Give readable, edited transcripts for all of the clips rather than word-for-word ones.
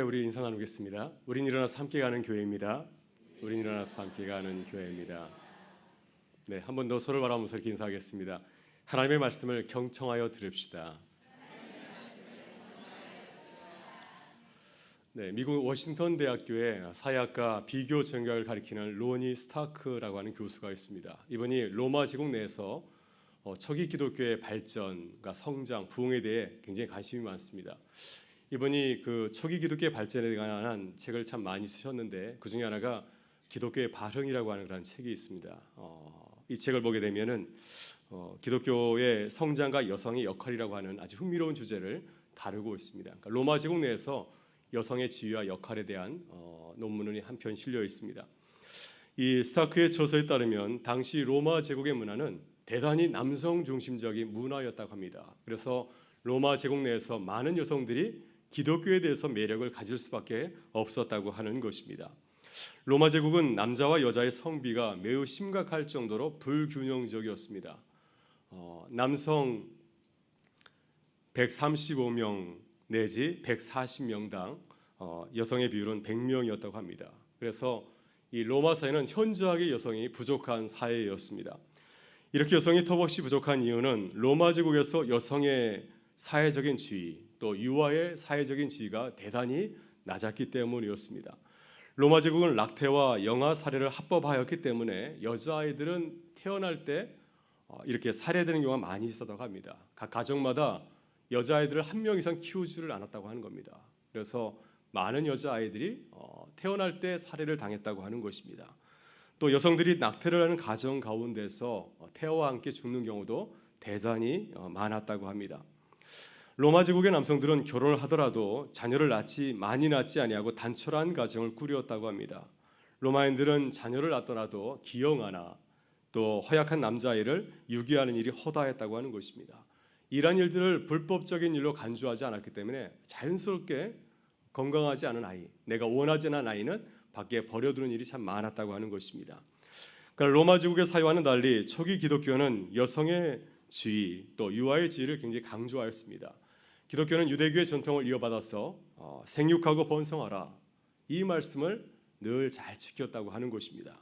우리 인사 나누겠습니다. 우린 일어나서 함께 가는 교회입니다. 우린 일어나서 함께 가는 교회입니다. 네, 한 번 더 서로를 바라보면서 이렇게 인사하겠습니다. 하나님의 말씀을 경청하여 들읍시다. 네, 미국 워싱턴 대학교의 사회학과 비교 전략을 가리키는 로니 스타크라고 하는 교수가 있습니다. 이분이 로마 제국 내에서 초기 기독교의 발전과 성장, 부흥에 대해 굉장히 관심이 많습니다. 이분이 그 초기 기독교의 발전에 관한 책을 참 많이 쓰셨는데 그 중에 하나가 기독교의 발흥이라고 하는 그런 책이 있습니다. 이 책을 보게 되면은 기독교의 성장과 여성의 역할이라고 하는 아주 흥미로운 주제를 다루고 있습니다. 그러니까 로마 제국 내에서 여성의 지위와 역할에 대한 논문이 한 편 실려 있습니다. 이 스타크의 저서에 따르면 당시 로마 제국의 문화는 대단히 남성 중심적인 문화였다고 합니다. 그래서 로마 제국 내에서 많은 여성들이 기독교에 대해서 매력을 가질 수밖에 없었다고 하는 것입니다. 로마 제국은 남자와 여자의 성비가 매우 심각할 정도로 불균형적이었습니다. 남성 135명 내지 140명당 여성의 비율은 100명이었다고 합니다. 그래서 이 로마 사회는 현저하게 여성이 부족한 사회였습니다. 이렇게 여성이 턱없이 부족한 이유는 로마 제국에서 여성의 사회적인 지위 또 유아의 사회적인 지위가 대단히 낮았기 때문이었습니다. 로마 제국은 낙태와 영아 살해를 합법화했기 때문에 여자아이들은 태어날 때 이렇게 살해되는 경우가 많이 있었다고 합니다. 각 가정마다 여자아이들을 한 명 이상 키우지를 않았다고 하는 겁니다. 그래서 많은 여자아이들이 태어날 때 살해를 당했다고 하는 것입니다. 또 여성들이 낙태를 하는 가정 가운데서 태아와 함께 죽는 경우도 대단히 많았다고 합니다. 로마 제국의 남성들은 결혼을 하더라도 자녀를 많이 낳지 아니하고 단촐한 가정을 꾸렸다고 합니다. 로마인들은 자녀를 낳더라도 기형아나 또 허약한 남자아이를 유기하는 일이 허다했다고 하는 것입니다. 이러한 일들을 불법적인 일로 간주하지 않았기 때문에 자연스럽게 건강하지 않은 아이, 내가 원하지 않은 아이는 밖에 버려두는 일이 참 많았다고 하는 것입니다. 그러니까 로마 제국의 사회와는 달리 초기 기독교는 여성의 지위 또 유아의 지위를 굉장히 강조하였습니다. 기독교는 유대교의 전통을 이어받아서 생육하고 번성하라 이 말씀을 늘 잘 지켰다고 하는 것입니다.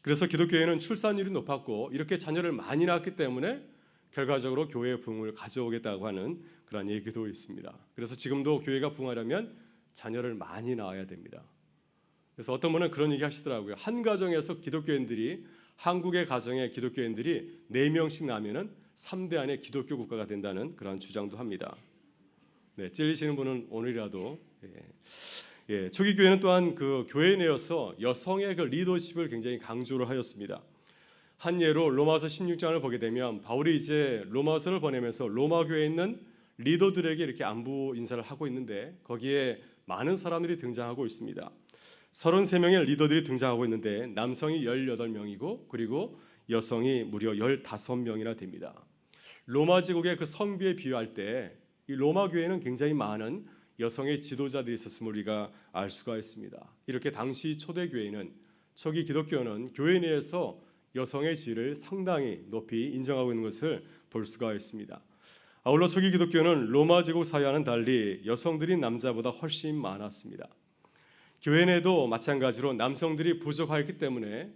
그래서 기독교에는 출산율이 높았고 이렇게 자녀를 많이 낳았기 때문에 결과적으로 교회의 부흥을 가져오겠다고 하는 그런 얘기도 있습니다. 그래서 지금도 교회가 부흥하려면 자녀를 많이 낳아야 됩니다. 그래서 어떤 분은 그런 얘기 하시더라고요. 한 가정에서 기독교인들이 한국의 가정에 기독교인들이 4명씩 나면은 3대 안에 기독교 국가가 된다는 그런 주장도 합니다. 네, 찔리시는 분은 오늘이라도 초기 교회는 또한 그 교회 내에서 여성의 그 리더십을 굉장히 강조를 하였습니다. 한 예로 로마서 16장을 보게 되면 바울이 이제 로마서를 보내면서 로마 교회에 있는 리더들에게 이렇게 안부 인사를 하고 있는데 거기에 많은 사람들이 등장하고 있습니다. 33명의 리더들이 등장하고 있는데 남성이 18명이고 그리고 여성이 무려 15명이나 됩니다. 로마 제국의 그 성비에 비유할 때 이 로마 교회는 굉장히 많은 여성의 지도자들이 있었음을 우리가 알 수가 있습니다. 이렇게 당시 초대 교회는 초기 기독교는 교회 내에서 여성의 지위를 상당히 높이 인정하고 있는 것을 볼 수가 있습니다. 아울러 초기 기독교는 로마 제국 사회와는 달리 여성들이 남자보다 훨씬 많았습니다. 교회 내도 마찬가지로 남성들이 부족하였기 때문에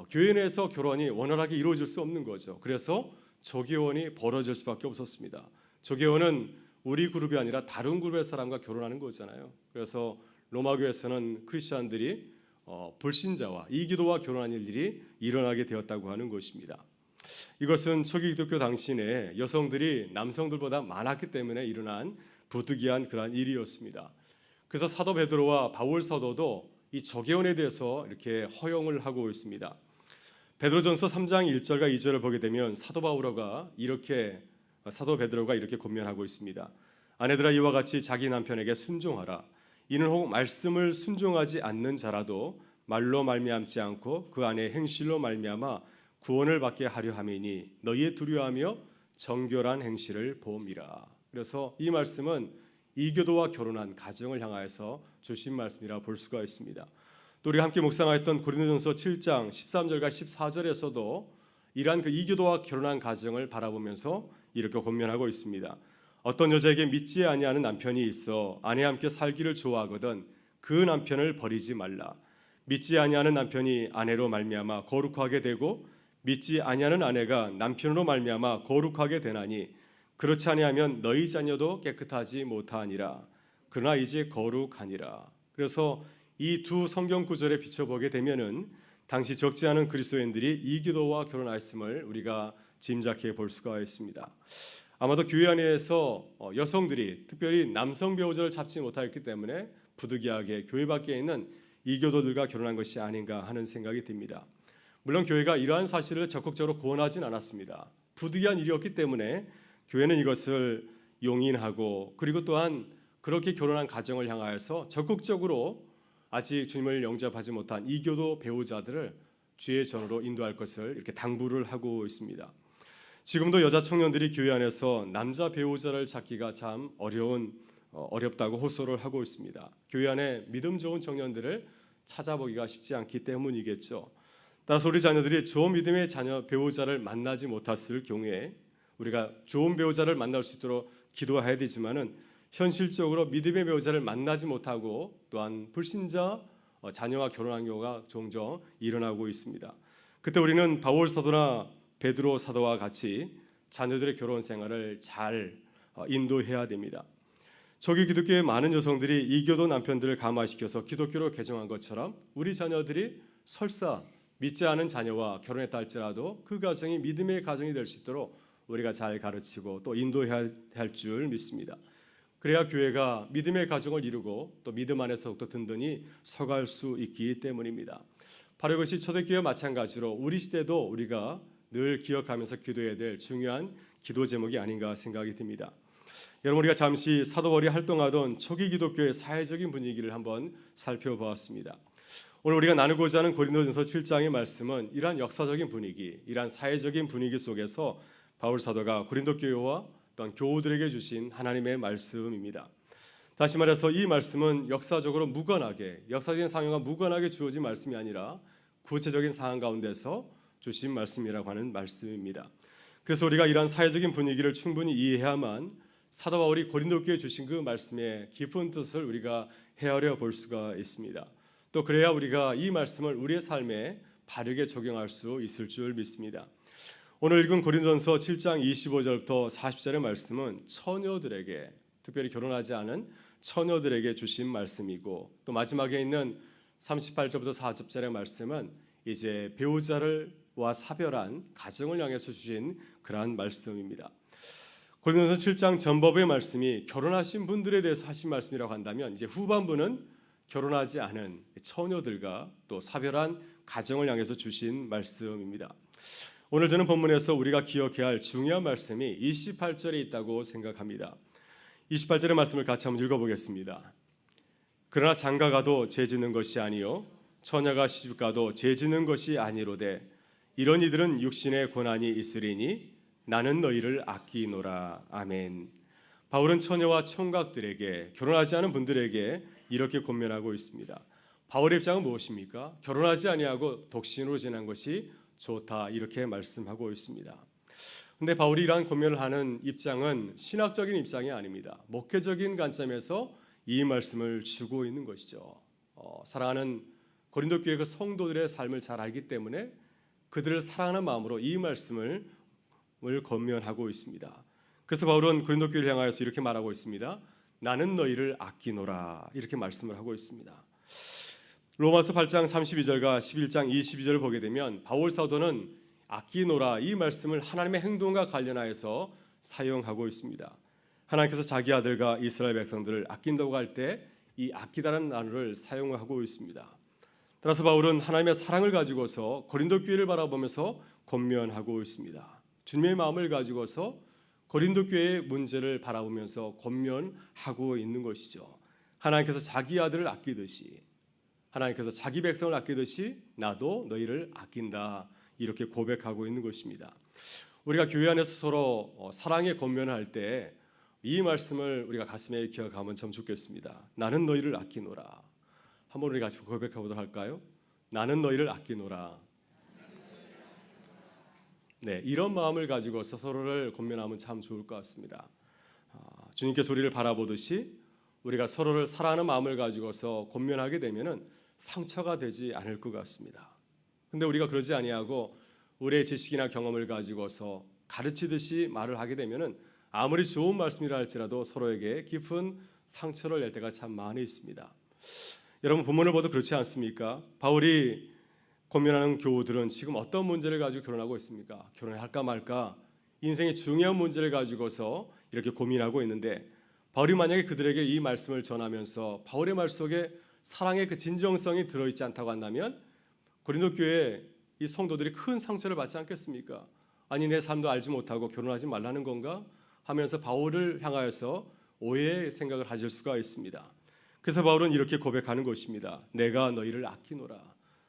교회 내에서 결혼이 원활하게 이루어질 수 없는 거죠. 그래서 조계원이 벌어질 수밖에 없었습니다. 조계원은 우리 그룹이 아니라 다른 그룹의 사람과 결혼하는 거잖아요. 그래서 로마 교회에서는 크리스천들이 불신자와 이기도와 결혼한 일들이 일어나게 되었다고 하는 것입니다. 이것은 초기 기독교 당시에 여성들이 남성들보다 많았기 때문에 일어난 부득이한 그러한 일이었습니다. 그래서 사도 베드로와 바울 사도도 이 조계원에 대해서 이렇게 허용을 하고 있습니다. 베드로전서 3장 1절과 2절을 보게 되면 사도 베드로가 이렇게 권면하고 있습니다. 아내들아 이와 같이 자기 남편에게 순종하라. 이는 혹 말씀을 순종하지 않는 자라도 말로 말미암지 않고 그 안에 행실로 말미암아 구원을 받게 하려 함이니 너희의 두려워하며 정결한 행실을 보미라. 그래서 이 말씀은 이교도와 결혼한 가정을 향하여서 주신 말씀이라 볼 수가 있습니다. 또 우리가 함께 묵상하였던 고린도전서 7장 13절과 14절에서도 이러한 그 이교도와 결혼한 가정을 바라보면서 이렇게 권면하고 있습니다. 어떤 여자에게 믿지 아니하는 남편이 있어 아내와 함께 살기를 좋아하거든 그 남편을 버리지 말라. 믿지 아니하는 남편이 아내로 말미암아 거룩하게 되고 믿지 아니하는 아내가 남편으로 말미암아 거룩하게 되나니 그렇지 아니하면 너희 자녀도 깨끗하지 못하니라. 그러나 이제 거룩하니라. 그래서 이 두 성경 구절에 비춰보게 되면은 당시 적지 않은 그리스도인들이 이교도와 결혼하였음을 우리가 짐작해 볼 수가 있습니다. 아마도 교회 안에서 여성들이 특별히 남성 배우자를 잡지 못하였기 때문에 부득이하게 교회 밖에 있는 이교도들과 결혼한 것이 아닌가 하는 생각이 듭니다. 물론 교회가 이러한 사실을 적극적으로 권하진 않았습니다. 부득이한 일이었기 때문에 교회는 이것을 용인하고 그리고 또한 그렇게 결혼한 가정을 향하여서 적극적으로 아직 주님을 영접하지 못한 이교도 배우자들을 주의 전으로 인도할 것을 이렇게 당부를 하고 있습니다. 지금도 여자 청년들이 교회 안에서 남자 배우자를 찾기가 참 어렵다고 호소를 하고 있습니다. 교회 안에 믿음 좋은 청년들을 찾아보기가 쉽지 않기 때문이겠죠. 따라서 우리 자녀들이 좋은 믿음의 자녀 배우자를 만나지 못했을 경우에 우리가 좋은 배우자를 만날 수 있도록 기도해야 되지만은 현실적으로 믿음의 배우자를 만나지 못하고 또한 불신자 자녀와 결혼한 경우가 종종 일어나고 있습니다. 그때 우리는 바울 사도나 베드로 사도와 같이 자녀들의 결혼 생활을 잘 인도해야 됩니다. 초기 기독교의 많은 여성들이 이교도 남편들을 감화시켜서 기독교로 개종한 것처럼 우리 자녀들이 설사 믿지 않은 자녀와 결혼했다 할지라도 그 가정이 믿음의 가정이 될 수 있도록 우리가 잘 가르치고 또 인도해야 할 줄 믿습니다. 그래야 교회가 믿음의 가정을 이루고 또 믿음 안에서 더욱더 든든히 서갈 수 있기 때문입니다. 바로 이것이 초대교회와 마찬가지로 우리 시대도 우리가 늘 기억하면서 기도해야 될 중요한 기도 제목이 아닌가 생각이 듭니다. 여러분, 우리가 잠시 사도 바울이 활동하던 초기 기독교의 사회적인 분위기를 한번 살펴보았습니다. 오늘 우리가 나누고자 하는 고린도전서 7장의 말씀은 이러한 역사적인 분위기, 이러한 사회적인 분위기 속에서 바울 사도가 고린도 교회와 또한 교우들에게 주신 하나님의 말씀입니다. 다시 말해서 이 말씀은 역사적으로 무관하게, 역사적인 상황과 무관하게 주어진 말씀이 아니라 구체적인 상황 가운데서 주신 말씀이라고 하는 말씀입니다. 그래서 우리가 이러한 사회적인 분위기를 충분히 이해해야만 사도 바울이 고린도 교회에 주신 그 말씀의 깊은 뜻을 우리가 헤아려 볼 수가 있습니다. 또 그래야 우리가 이 말씀을 우리의 삶에 바르게 적용할 수 있을 줄 믿습니다. 오늘 읽은 고린도전서 7장 25절부터 40절의 말씀은 처녀들에게, 특별히 결혼하지 않은 처녀들에게 주신 말씀이고, 또 마지막에 있는 38절부터 40절의 말씀은 이제 배우자와 사별한 가정을 향해서 주신 그러한 말씀입니다. 고린도전서 7장 전법의 말씀이 결혼하신 분들에 대해서 하신 말씀이라고 한다면, 이제 후반부는 결혼하지 않은 처녀들과 또 사별한 가정을 향해서 주신 말씀입니다. 오늘 저는 본문에서 우리가 기억해야 할 중요한 말씀이 28절에 있다고 생각합니다. 28절의 말씀을 같이 한번 읽어보겠습니다. 그러나 장가가도 죄짓는 것이 아니요 처녀가 시집가도 죄짓는 것이 아니로되 이런 이들은 육신의 고난이 있으리니 나는 너희를 아끼노라. 아멘. 바울은 처녀와 총각들에게, 결혼하지 않은 분들에게 이렇게 권면하고 있습니다. 바울의 입장은 무엇입니까? 결혼하지 아니하고 독신으로 지내는 것이 좋다, 이렇게 말씀하고 있습니다. 그런데 바울이 이러한 권면을 하는 입장은 신학적인 입장이 아닙니다. 목회적인 관점에서 이 말씀을 주고 있는 것이죠. 사랑하는 고린도 교회 그 성도들의 삶을 잘 알기 때문에 그들을 사랑하는 마음으로 이 말씀을 권면하고 있습니다. 그래서 바울은 고린도 교회를 향하여서 이렇게 말하고 있습니다. 나는 너희를 아끼노라, 이렇게 말씀을 하고 있습니다. 로마서 8장 32절과 11장 22절을 보게 되면 바울 사도는 아끼노라 이 말씀을 하나님의 행동과 관련하여서 사용하고 있습니다. 하나님께서 자기 아들과 이스라엘 백성들을 아낀다고 할 때 이 아끼다라는 단어를 사용하고 있습니다. 따라서 바울은 하나님의 사랑을 가지고서 고린도 교회를 바라보면서 권면하고 있습니다. 주님의 마음을 가지고서 고린도 교회의 문제를 바라보면서 권면하고 있는 것이죠. 하나님께서 자기 아들을 아끼듯이, 하나님께서 자기 백성을 아끼듯이 나도 너희를 아낀다, 이렇게 고백하고 있는 것입니다. 우리가 교회 안에서 서로 사랑의 권면을 할 때 이 말씀을 우리가 가슴에 기억하면 참 좋겠습니다. 나는 너희를 아끼노라. 한번 우리 같이 고백해보도록 할까요? 나는 너희를 아끼노라. 네, 이런 마음을 가지고서 서로를 권면하면 참 좋을 것 같습니다. 주님께서 우리를 바라보듯이 우리가 서로를 사랑하는 마음을 가지고서 권면하게 되면은 상처가 되지 않을 것 같습니다. 근데 우리가 그러지 아니하고 우리의 지식이나 경험을 가지고서 가르치듯이 말을 하게 되면은 아무리 좋은 말씀이라 할지라도 서로에게 깊은 상처를 낼 때가 참 많이 있습니다. 여러분 본문을 봐도 그렇지 않습니까? 바울이 권면하는 교우들은 지금 어떤 문제를 가지고 결혼하고 있습니까? 결혼할까 말까 인생의 중요한 문제를 가지고서 이렇게 고민하고 있는데 바울이 만약에 그들에게 이 말씀을 전하면서 바울의 말 속에 사랑의 그 진정성이 들어있지 않다고 한다면 고린도 교회 이 성도들이 큰 상처를 받지 않겠습니까? 아니 내 삶도 알지 못하고 결혼하지 말라는 건가? 하면서 바울을 향하여서 오해의 생각을 가질 수가 있습니다. 그래서 바울은 이렇게 고백하는 것입니다. 내가 너희를 아끼노라.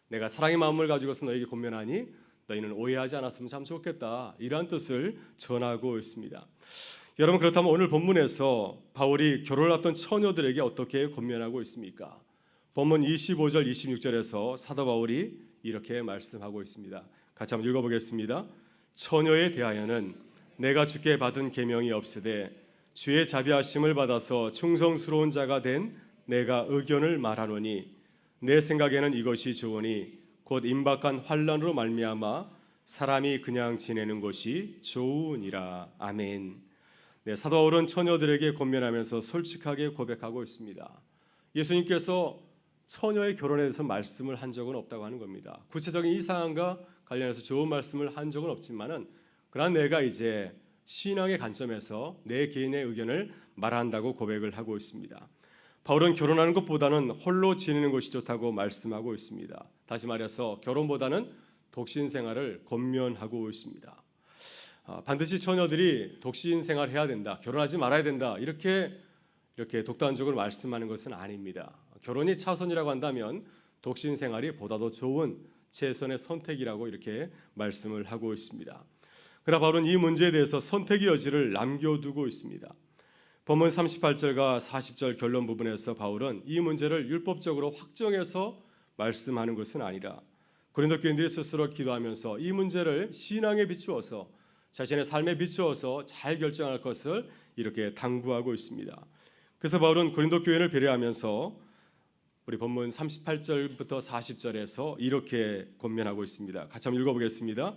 내가 사랑의 마음을 가지고서 너에게 권면하니 너희는 오해하지 않았으면 참 좋겠다. 이러한 뜻을 전하고 있습니다. 여러분 그렇다면 오늘 본문에서 바울이 결혼을 앞둔 처녀들에게 어떻게 권면하고 있습니까? 본문 25절 26절에서 사도 바울이 이렇게 말씀하고 있습니다. 같이 한번 읽어보겠습니다. 처녀에 대하여는 내가 주께 받은 계명이 없으되 주의 자비하심을 받아서 충성스러운 자가 된 내가 의견을 말하노니 내 생각에는 이것이 좋으니 곧 임박한 환난으로 말미암아 사람이 그냥 지내는 것이 좋으니라. 아멘. 네, 사도 바울은 처녀들에게 권면하면서 솔직하게 고백하고 있습니다. 예수님께서 처녀의 결혼에 대해서 말씀을 한 적은 없다고 하는 겁니다. 구체적인 이 사안과 관련해서 좋은 말씀을 한 적은 없지만은 그러나 내가 이제 신앙의 관점에서 내 개인의 의견을 말한다고 고백을 하고 있습니다. 바울은 결혼하는 것보다는 홀로 지내는 것이 좋다고 말씀하고 있습니다. 다시 말해서 결혼보다는 독신 생활을 권면하고 있습니다. 반드시 처녀들이 독신 생활해야 된다, 결혼하지 말아야 된다 이렇게 독단적으로 말씀하는 것은 아닙니다. 결혼이 차선이라고 한다면 독신 생활이 보다 더 좋은 최선의 선택이라고 이렇게 말씀을 하고 있습니다. 그러나 바울은 이 문제에 대해서 선택의 여지를 남겨두고 있습니다. 본문 38절과 40절 결론 부분에서 바울은 이 문제를 율법적으로 확정해서 말씀하는 것은 아니라 고린도 교인들이 스스로 기도하면서 이 문제를 신앙에 비추어서 자신의 삶에 비추어서 잘 결정할 것을 이렇게 당부하고 있습니다. 그래서 바울은 고린도 교인을 배려하면서 우리 본문 38절부터 40절에서 이렇게 권면하고 있습니다. 같이 한번 읽어보겠습니다.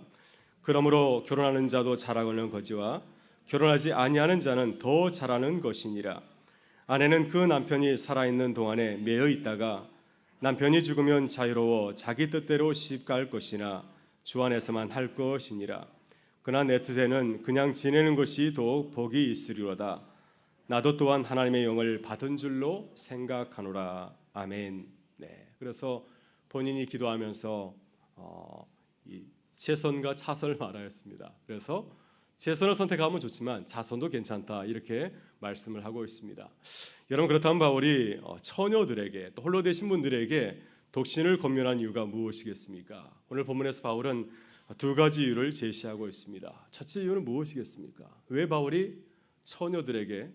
그러므로 결혼하는 자도 자랑하는 거지와 결혼하지 아니하는 자는 더 잘하는 것이니라. 아내는 그 남편이 살아있는 동안에 매여 있다가 남편이 죽으면 자유로워 자기 뜻대로 시집갈 것이나 주 안에서만 할 것이니라. 그러나 내 뜻에는 그냥 지내는 것이 더욱 복이 있으리로다. 나도 또한 하나님의 영을 받은 줄로 생각하노라. 아멘. 네. 그래서 본인이 기도하면서 이 최선과 차선을 말하였습니다. 그래서 최선을 선택하면 좋지만 차선도 괜찮다 이렇게 말씀을 하고 있습니다. 여러분 그렇다면 바울이 처녀들에게 또 홀로 되신 분들에게 독신을 권면한 이유가 무엇이겠습니까? 오늘 본문에서 바울은 두 가지 이유를 제시하고 있습니다. 첫째 이유는 무엇이겠습니까? 왜 바울이 처녀들에게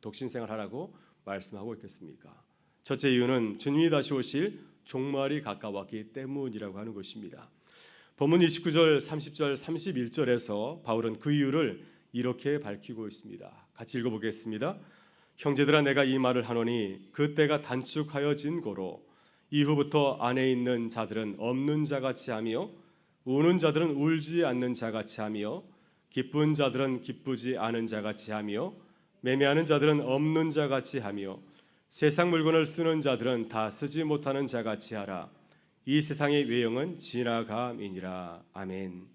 독신 생활하라고 말씀하고 있겠습니까? 첫째 이유는 주님이 다시 오실 종말이 가까웠기 때문이라고 하는 것입니다. 본문 29절, 30절, 31절에서 바울은 그 이유를 이렇게 밝히고 있습니다. 같이 읽어보겠습니다. 형제들아 내가 이 말을 하노니 그 때가 단축하여진 고로 이후부터 안에 있는 자들은 없는 자같이 하며 우는 자들은 울지 않는 자같이 하며 기쁜 자들은 기쁘지 않은 자같이 하며 매매하는 자들은 없는 자같이 하며 세상 물건을 쓰는 자들은 다 쓰지 못하는 자같이 하라. 이 세상의 외형은 지나감이니라. 아멘.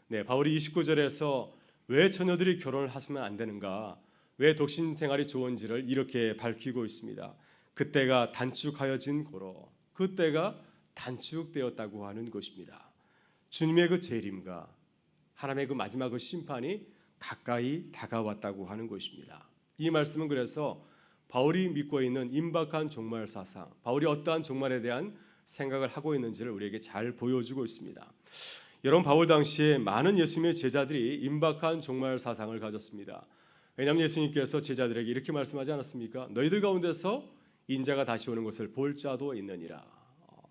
네, 바울이 29절에서 왜 처녀들이 결혼을 하시면 안 되는가, 왜 독신 생활이 좋은지를 이렇게 밝히고 있습니다. 그때가 단축하여진 고로, 그때가 단축되었다고 하는 것입니다. 주님의 그 재림과 하나님의 그 마지막 그 심판이 가까이 다가왔다고 하는 것입니다. 이 말씀은 그래서 바울이 믿고 있는 임박한 종말 사상, 바울이 어떠한 종말에 대한 생각을 하고 있는지를 우리에게 잘 보여주고 있습니다. 여러분 바울 당시에 많은 예수님의 제자들이 임박한 종말 사상을 가졌습니다. 왜냐하면 예수님께서 제자들에게 이렇게 말씀하지 않았습니까? 너희들 가운데서 인자가 다시 오는 것을 볼 자도 있느니라.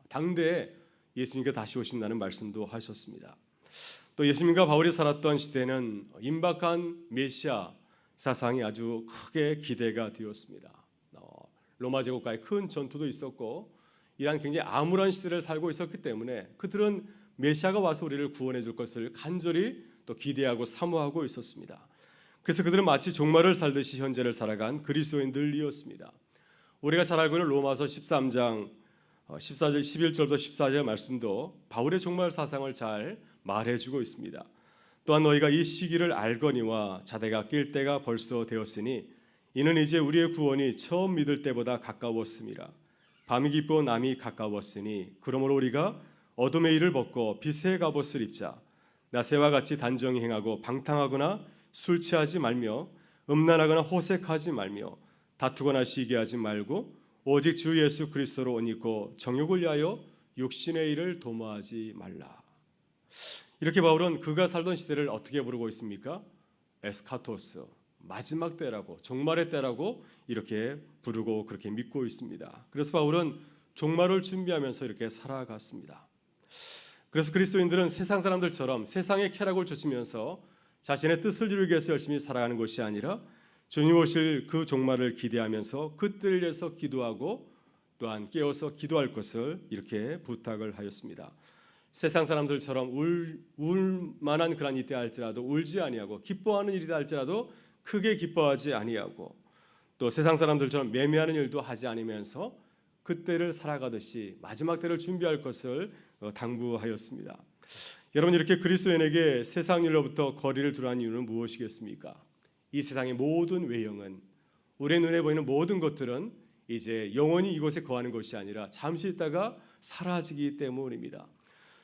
당대에 예수님께서 다시 오신다는 말씀도 하셨습니다. 또 예수님과 바울이 살았던 시대는 임박한 메시아, 사상이 아주 크게 기대가 되었습니다. 로마 제국과의 큰 전투도 있었고 이러한 굉장히 암울한 시대를 살고 있었기 때문에 그들은 메시아가 와서 우리를 구원해 줄 것을 간절히 또 기대하고 사모하고 있었습니다. 그래서 그들은 마치 종말을 살듯이 현재를 살아간 그리스도인들이었습니다. 우리가 잘 알고 있는 로마서 13장 14절 11절부터 14절 말씀도 바울의 종말 사상을 잘 말해주고 있습니다. 또한 너희가 이 시기를 알거니와 자대가 낄 때가 벌써 되었으니 이는 이제 우리의 구원이 처음 믿을 때보다 가까웠음이라. 밤이 깊고 남이 가까웠으니 그러므로 우리가 어둠의 일을 벗고 빛의 갑옷을 입자. 낮새와 같이 단정히 행하고 방탕하거나 술 취하지 말며 음란하거나 호색하지 말며 다투거나 시기하지 말고 오직 주 예수 그리스도로 옷 입고 정욕을 위하여 육신의 일을 도모하지 말라. 이렇게 바울은 그가 살던 시대를 어떻게 부르고 있습니까? 에스카토스, 마지막 때라고, 종말의 때라고 이렇게 부르고 그렇게 믿고 있습니다. 그래서 바울은 종말을 준비하면서 이렇게 살아갔습니다. 그래서 그리스도인들은 세상 사람들처럼 세상의 쾌락을 좇으면서 자신의 뜻을 이루기 위해서 열심히 살아가는 것이 아니라 주님 오실 그 종말을 기대하면서 그 때를 위해서 기도하고 또한 깨어서 기도할 것을 이렇게 부탁을 하였습니다. 세상 사람들처럼 울 만한 그런 이때 할지라도 울지 아니하고 기뻐하는 일이다 할지라도 크게 기뻐하지 아니하고 또 세상 사람들처럼 매매하는 일도 하지 않으면서 그때를 살아가듯이 마지막 때를 준비할 것을 당부하였습니다. 여러분, 이렇게 그리스도인에게 세상 일로부터 거리를 두라는 이유는 무엇이겠습니까? 이 세상의 모든 외형은, 우리의 눈에 보이는 모든 것들은 이제 영원히 이곳에 거하는 것이 아니라 잠시 있다가 사라지기 때문입니다.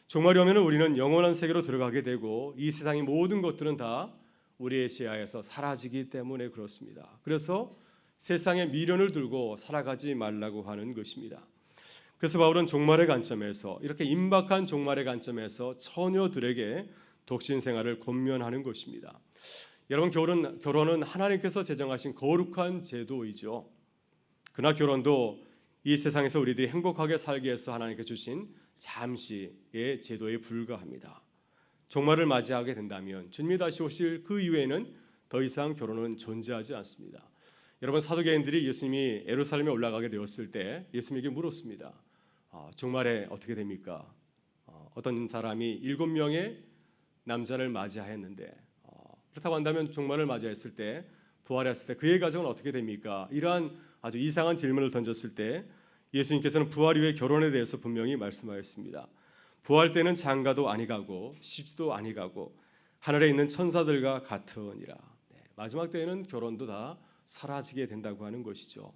종말이 오면 우리는 영원한 세계로 들어가게 되고 이 세상의 모든 것들은 다 우리의 시야에서 사라지기 때문에 그렇습니다. 그래서 세상의 미련을 들고 살아가지 말라고 하는 것입니다. 그래서 바울은 종말의 관점에서, 이렇게 임박한 종말의 관점에서 처녀들에게 독신 생활을 권면하는 것입니다. 여러분, 결혼은 하나님께서 제정하신 거룩한 제도이죠. 그러나 결혼도 이 세상에서 우리들이 행복하게 살기 위해서 하나님께 주신 잠시의 제도에 불과합니다. 종말을 맞이하게 된다면 주님이 다시 오실 그 이후에는 더 이상 결혼은 존재하지 않습니다. 여러분, 사두개인들이 예수님이 예루살렘에 올라가게 되었을 때 예수님에게 물었습니다. 종말에 어떻게 됩니까? 어떤 사람이 7명의 남자를 맞이하였는데 그렇다고 한다면 종말을 맞이했을 때, 부활했을 때 그의 가정은 어떻게 됩니까? 이러한 아주 이상한 질문을 던졌을 때 예수님께서는 부활 이후의 결혼에 대해서 분명히 말씀하였습니다. 부활 때는 장가도 아니가고 시집도 아니가고 하늘에 있는 천사들과 같으니라. 마지막 때에는 결혼도 다 사라지게 된다고 하는 것이죠.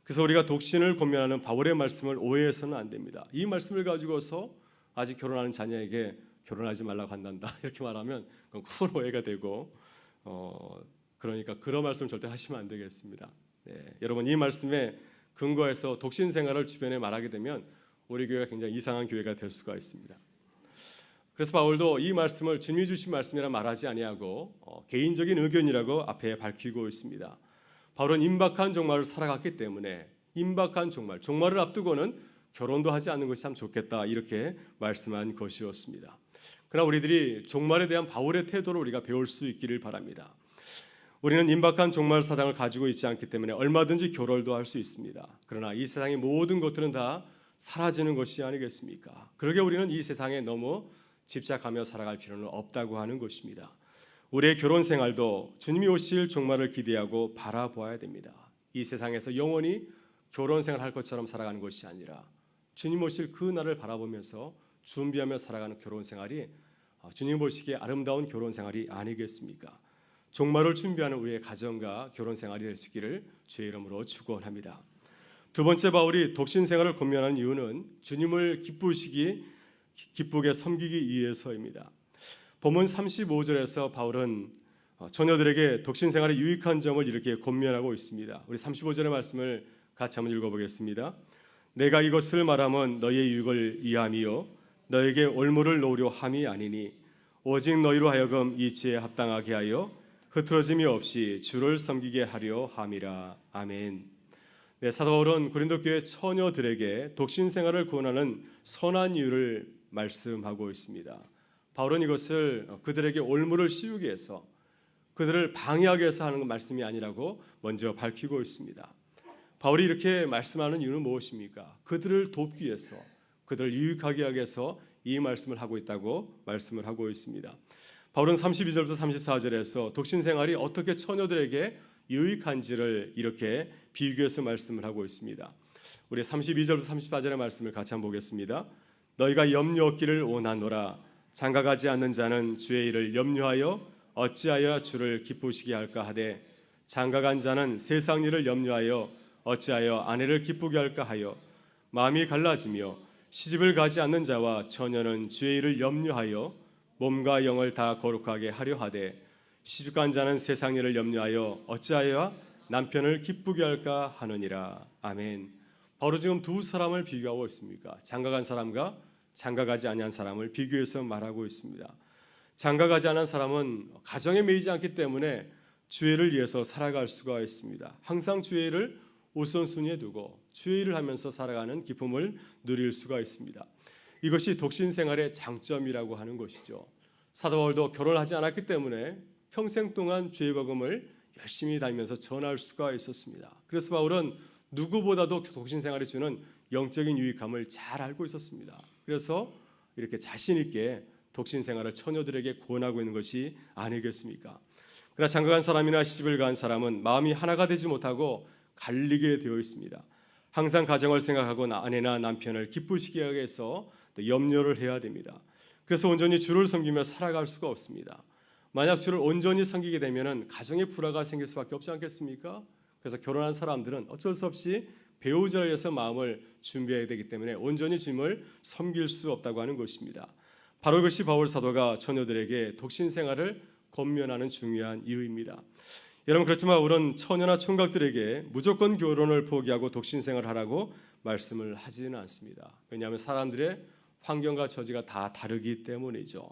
그래서 우리가 독신을 권면하는 바울의 말씀을 오해해서는 안 됩니다. 이 말씀을 가지고서 아직 결혼하는 자녀에게 결혼하지 말라고 한단다 이렇게 말하면 그건 큰 오해가 되고 그러니까 그런 말씀 절대 하시면 안 되겠습니다. 여러분, 이 말씀에 근거해서 독신 생활을 주변에 말하게 되면 우리 교회가 굉장히 이상한 교회가 될 수가 있습니다. 그래서 바울도 이 말씀을 주님이 주신 말씀이라 말하지 아니하고 개인적인 의견이라고 앞에 밝히고 있습니다. 바울은 임박한 종말을 살아갔기 때문에 임박한 종말을 앞두고는 결혼도 하지 않는 것이 참 좋겠다 이렇게 말씀한 것이었습니다. 그러나 우리들이 종말에 대한 바울의 태도를 우리가 배울 수 있기를 바랍니다. 우리는 임박한 종말 사상을 가지고 있지 않기 때문에 얼마든지 교월도 할 수 있습니다. 그러나 이 세상의 모든 것들은 다 사라지는 것이 아니겠습니까? 그러게 우리는 이 세상에 너무 집착하며 살아갈 필요는 없다고 하는 것입니다. 우리의 결혼 생활도 주님이 오실 종말을 기대하고 바라보아야 됩니다. 이 세상에서 영원히 결혼 생활할 것처럼 살아가는 것이 아니라 주님 오실 그 날을 바라보면서 준비하며 살아가는 결혼 생활이 주님 보시기에 아름다운 결혼 생활이 아니겠습니까? 종말을 준비하는 우리의 가정과 결혼 생활이 될 수 있기를 주의 이름으로 축원합니다. 두 번째, 바울이 독신 생활을 권면하는 이유는 주님을 기쁘게 섬기기 위해서입니다. 본문 35절에서 바울은 처녀들에게 독신 생활의 유익한 점을 이렇게 권면하고 있습니다. 우리 35절의 말씀을 같이 한번 읽어보겠습니다. 내가 이것을 말하면 너희의 유익을 위함이요 너에게 올무를 놓으려 함이 아니니 오직 너희로 하여금 이치에 합당하게 하여 흐트러짐이 없이 주를 섬기게 하려 함이라. 아멘. 사도 바울은 고린도 교회 처녀들에게 독신 생활을 권하는 선한 이유를 말씀하고 있습니다. 바울은 이것을 그들에게 올무를 씌우기 위해서, 그들을 방해하기 위해서 하는 말씀이 아니라고 먼저 밝히고 있습니다. 바울이 이렇게 말씀하는 이유는 무엇입니까? 그들을 돕기 위해서, 그들을 유익하게 하기 위해서 이 말씀을 하고 있다고 말씀을 하고 있습니다. 바울은 32절부터 34절에서 독신 생활이 어떻게 처녀들에게 유익한지를 이렇게 비교해서 말씀을 하고 있습니다. 우리 32절부터 34절의 말씀을 같이 한번 보겠습니다. 너희가 염려 없기를 원하노라. 장가가지 않는 자는 주의 일을 염려하여 어찌하여 주를 기쁘시게 할까 하되, 장가간 자는 세상 일을 염려하여 어찌하여 아내를 기쁘게 할까 하여 마음이 갈라지며, 시집을 가지 않는 자와 처녀는 주의 일을 염려하여 몸과 영을 다 거룩하게 하려 하되, 시집간 자는 세상 일을 염려하여 어찌하여 남편을 기쁘게 할까 하느니라. 아멘. 바로 지금 두 사람을 비교하고 있습니까? 장가간 사람과 장가가지 아니한 사람을 비교해서 말하고 있습니다. 장가가지 않은 사람은 가정에 매이지 않기 때문에 주의 일을 위해서 살아갈 수가 있습니다. 항상 주의 일을 우선순위에 두고 주의 일을 하면서 살아가는 기쁨을 누릴 수가 있습니다. 이것이 독신 생활의 장점이라고 하는 것이죠. 사도 바울도 결혼하지 않았기 때문에 평생 동안 주의 복음을 열심히 다니면서 전할 수가 있었습니다. 그래서 바울은 누구보다도 독신 생활이 주는 영적인 유익함을 잘 알고 있었습니다. 그래서 이렇게 자신 있게 독신 생활을 처녀들에게 권하고 있는 것이 아니겠습니까? 그러나 장가간 사람이나 시집을 간 사람은 마음이 하나가 되지 못하고 갈리게 되어 있습니다. 항상 가정을 생각하고 아내나 남편을 기쁘시게 하기 위해서 또 염려를 해야 됩니다. 그래서 온전히 주를 섬기며 살아갈 수가 없습니다. 만약 주를 온전히 섬기게 되면 가정에 불화가 생길 수밖에 없지 않겠습니까? 그래서 결혼한 사람들은 어쩔 수 없이 배우자를 위해서 마음을 준비해야 되기 때문에 온전히 주님을 섬길 수 없다고 하는 것입니다. 바로 이것이 바울 사도가 처녀들에게 독신 생활을 권면하는 중요한 이유입니다. 여러분, 그렇지만 우리는 처녀나 총각들에게 무조건 결혼을 포기하고 독신 생활을 하라고 말씀을 하지는 않습니다. 왜냐하면 사람들의 환경과 처지가 다 다르기 때문이죠.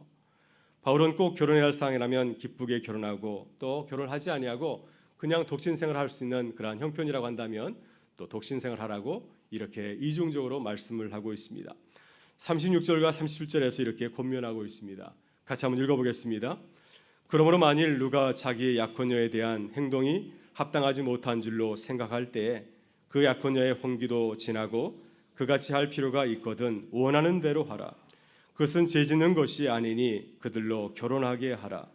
바울은 꼭 결혼해야 할 상황이라면 기쁘게 결혼하고, 또 결혼하지 아니하고 그냥 독신 생활을 할 수 있는 그러한 형편이라고 한다면 또 독신 생활을 하라고 이렇게 이중적으로 말씀을 하고 있습니다. 36절과 37절에서 이렇게 권면하고 있습니다. 같이 한번 읽어보겠습니다. 그러므로 만일 누가 자기의 약혼녀에 대한 행동이 합당하지 못한 줄로 생각할 때에 그 약혼녀의 혼기도 지나고 그같이 할 필요가 있거든 원하는 대로 하라. 그것은 죄짓는 것이 아니니 그들로 결혼하게 하라.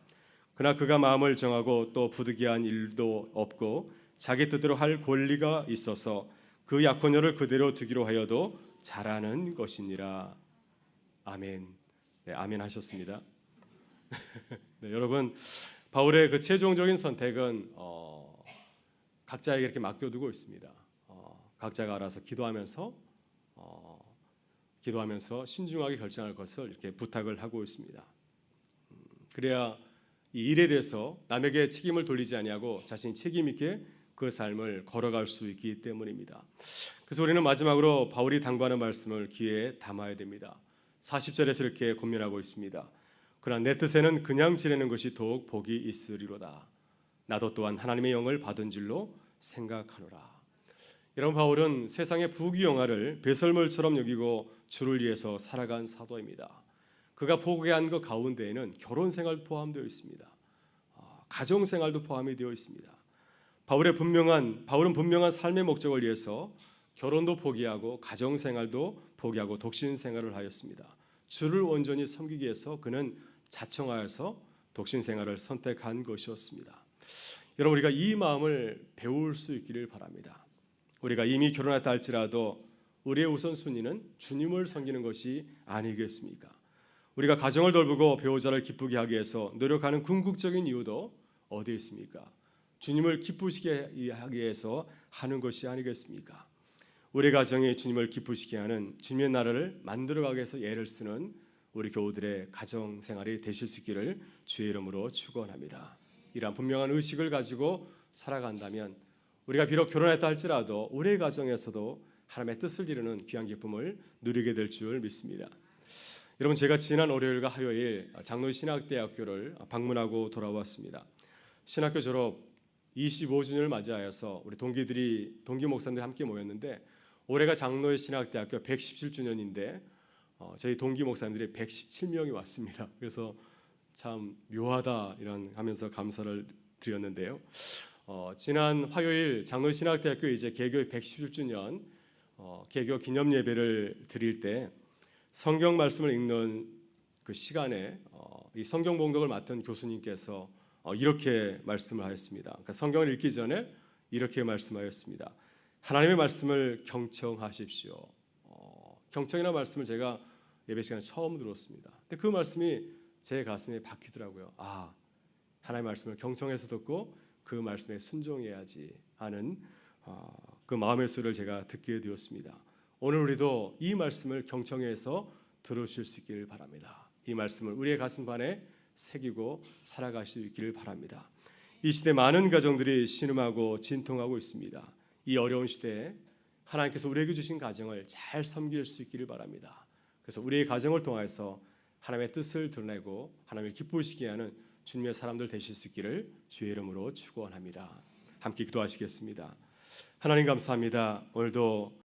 그러나 그가 마음을 정하고 또 부득이한 일도 없고 자기 뜻대로 할 권리가 있어서 그 약혼녀를 그대로 두기로 하여도 잘하는 것이니라. 아멘. 네, 아멘 하셨습니다. 네, 여러분, 바울의 그 최종적인 선택은 각자에게 이렇게 맡겨두고 있습니다. 각자가 알아서 기도하면서 신중하게 결정할 것을 이렇게 부탁을 하고 있습니다. 그래야 이 일에 대해서 남에게 책임을 돌리지 아니하고 자신이 책임 있게 그 삶을 걸어갈 수 있기 때문입니다. 그래서 우리는 마지막으로 바울이 당부하는 말씀을 귀에 담아야 됩니다. 40절에서 이렇게 권면하고 있습니다. 그러나 내 뜻에는 그냥 지내는 것이 더욱 복이 있으리로다. 나도 또한 하나님의 영을 받은 줄로 생각하노라. 여러분, 바울은 세상의 부귀영화를 배설물처럼 여기고 주를 위해서 살아간 사도입니다. 그가 포기한 것 가운데에는 결혼 생활도 포함되어 있습니다. 가정 생활도 포함이 되어 있습니다. 바울은 분명한 삶의 목적을 위해서 결혼도 포기하고 가정 생활도 포기하고 독신 생활을 하였습니다. 주를 온전히 섬기기 위해서 그는 자청하여서 독신 생활을 선택한 것이었습니다. 여러분, 우리가 이 마음을 배울 수 있기를 바랍니다. 우리가 이미 결혼했다 할지라도 우리의 우선순위는 주님을 섬기는 것이 아니겠습니까? 우리가 가정을 돌보고 배우자를 기쁘게 하기 위해서 노력하는 궁극적인 이유도 어디에 있습니까? 주님을 기쁘시게 하기 위해서 하는 것이 아니겠습니까? 우리 가정이 주님을 기쁘시게 하는 주님의 나라를 만들어가기 위해서 애를 쓰는 우리 교우들의 가정 생활이 되실 수 있기를 주의 이름으로 축원합니다. 이러한 분명한 의식을 가지고 살아간다면 우리가 비록 결혼했다 할지라도 우리의 가정에서도 하나님의 뜻을 이루는 귀한 기쁨을 누리게 될 줄 믿습니다. 여러분, 제가 지난 월요일과 화요일 장로의 신학대학교를 방문하고 돌아왔습니다. 신학교 졸업 25주년을 맞이하여서 우리 동기 목사님들이 함께 모였는데, 올해가 장로의 신학대학교 117주년인데 저희 동기 목사님들이 117명이 왔습니다. 그래서 참 묘하다 이런 하면서 감사를 드렸는데요. 지난 화요일 장로신학대학교 이제 개교 110주년 개교 기념 예배를 드릴 때 성경 말씀을 읽는 그 시간에 이 성경 봉독을 맡은 교수님께서 이렇게 말씀을 하였습니다. 그러니까 성경을 읽기 전에 이렇게 말씀하였습니다. 하나님의 말씀을 경청하십시오. 경청이라는 말씀을 제가 예배 시간에 처음 들었습니다. 근데 그 말씀이 제 가슴에 박히더라고요. 하나님의 말씀을 경청해서 듣고 그 말씀에 순종해야지 하는 그 마음의 소리를 제가 듣게 되었습니다. 오늘 우리도 이 말씀을 경청해서 들으실 수 있기를 바랍니다. 이 말씀을 우리의 가슴판에 새기고 살아갈 수 있기를 바랍니다. 이 시대 많은 가정들이 신음하고 진통하고 있습니다. 이 어려운 시대에 하나님께서 우리에게 주신 가정을 잘 섬길 수 있기를 바랍니다. 그래서 우리의 가정을 통해서 하나님의 뜻을 드러내고 하나님을 기쁘시게 하는 주님의 사람들 되실 수 있기를 주의 이름으로 축원합니다. 함께 기도하시겠습니다. 하나님 감사합니다. 오늘도